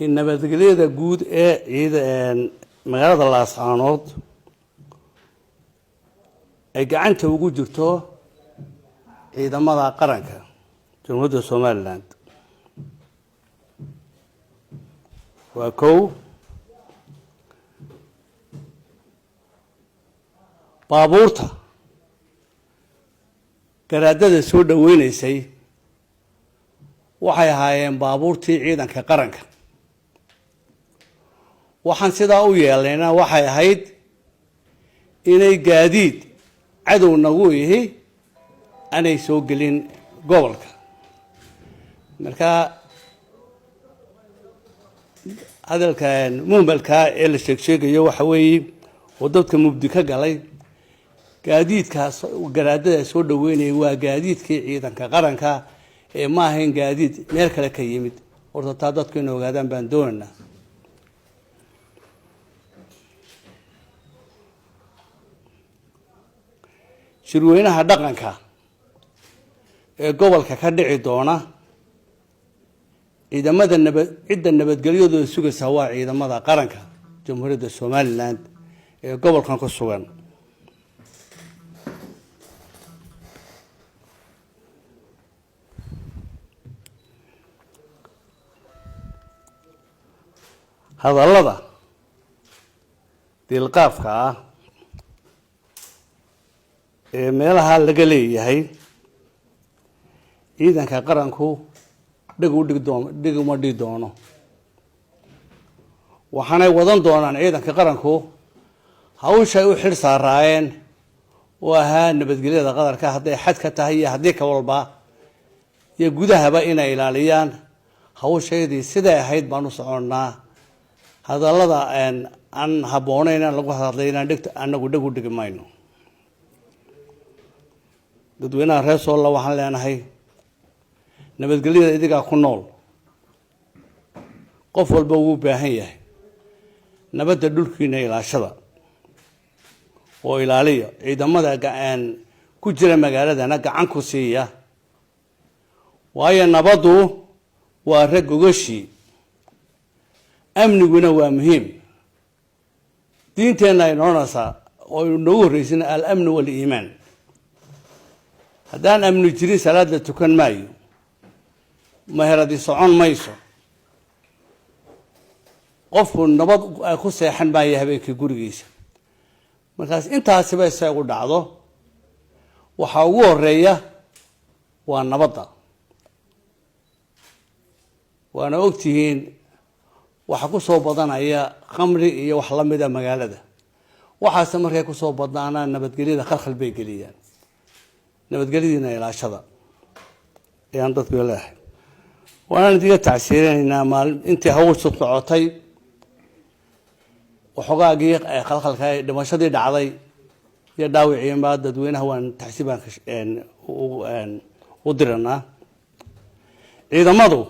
in nabadgelyada guud ee magaalada Laascaanood ay gacanta ugu jirto ciidamada qaranka Jamhuuriyadda Soomaaliland waa kow baabuurta garaadada soo dhaweynaysay waxay ahaayeen baabuurtii ciidanka qaranka waxaan sidaa u yeelayna waxay ahayd inay gaadiid cadow nagu yahay anay soo gelin gobolka marka hadalkan muumalka ee la sheegayo waxa weeye oo dadka mubdi ka galay gaadiidkaas garaadada soo dhaweynay waa gaadiidkii ciidanka qaranka ee ma ahayn gaadiid meel kale ka yimid horta taa dadku inay ogaadaan baan doonaynaa shirweynaha dhaqanka ee gobolka ka dhici doona ciidamada nabadgelyadooda sugaysa waa ciidamada qaranka Jamhuuriyadda Soomaaliland ee gobolkan ku sugan hadallada dilqaafka ah ee meelaha laga leeyahay ciidanka qaranku dhiguma dhigi doono waxaanay wadan doonaan ciidanka qaranku hawshay u xil saaraayeen oo ahaa nabadgelyada qaranka hadday xad ka tahay iyo haddii ka walba iyo gudahaba inay ilaaliyaan hawshaydii siday ahayd baan u soconnaa hadallada aan habboonayn lagu hadlayna anagu dhig u dhigi mayno dadweynaha reer Sool waxaan leenahay nabadgelyada idiga ku nool qof walba uu baahan yahay nabadda dhulkiina ilaashada oo ilaaliya ciidamada ku jira magaaladana gacan ku siiya waayo nabadu waa rag ogashi amniguna waa muhiim diinteena ay noonaysaa oo noogu horreysay al-amn wal iimaan haddaan amni jirin salaad la tukan maayo maheradi socon mayso qofku nabad ku seexan maayo habeenkii gurigiisa markaas intaasiba isagu dhacdo waxa ugu horeeya waa nabadda waana ogtihiin waxa ku soo badanaya khamri iyo wax la mid ah magaalada waxaas markay ku soo badnaana nabadgelyada khalkhal bay geliyaan nabadgelyadiina ilaashada ayaan dadku leeyahay waan diga tacsiireynaa maalin intii hawshu socotay waxogaagii khalkhalka dhimashadii dhacday iyo dhaawicii ma dadweynaha waan taxsiibaan u diranaa ciidamadu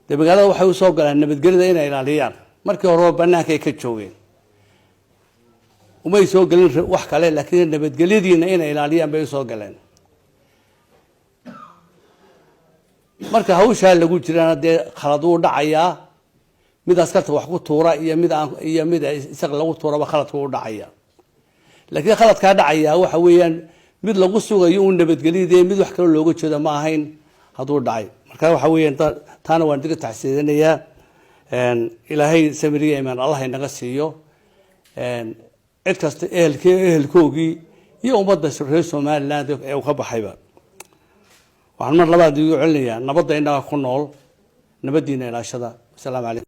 magaalada waxay u soo galaan nabadgelyada inay ilaaliyaan markii hore banaanka ay ka joogeen umay soo galin wax kale laakiin nabadgelyadiina inay ilaaliyaan bay soo galeen marka hawsha lagu jirana dee khalad uu dhacayaa mid askarta wax ku tuura iyo mid isaga lagu tuuraba khaladku u dhacaya laakiin khaladka dhacaya waxa weeyaan mid lagu sugayo uu nabadgelyada mid wax kale looga jeedo ma ahayn haduu dhacay marka waxa weeyaan taana waan diga taxsiidinayaa ilaahay samiriye iman Allah inaga siiyo cid kasta ehelkoogii iyo ummadda reer Soomaaliland ee ka baxayba waxaan mar labaad ugu celinayaa nabadda inaga ku nool nabadiina ilaashada. Assalaamu calaykum.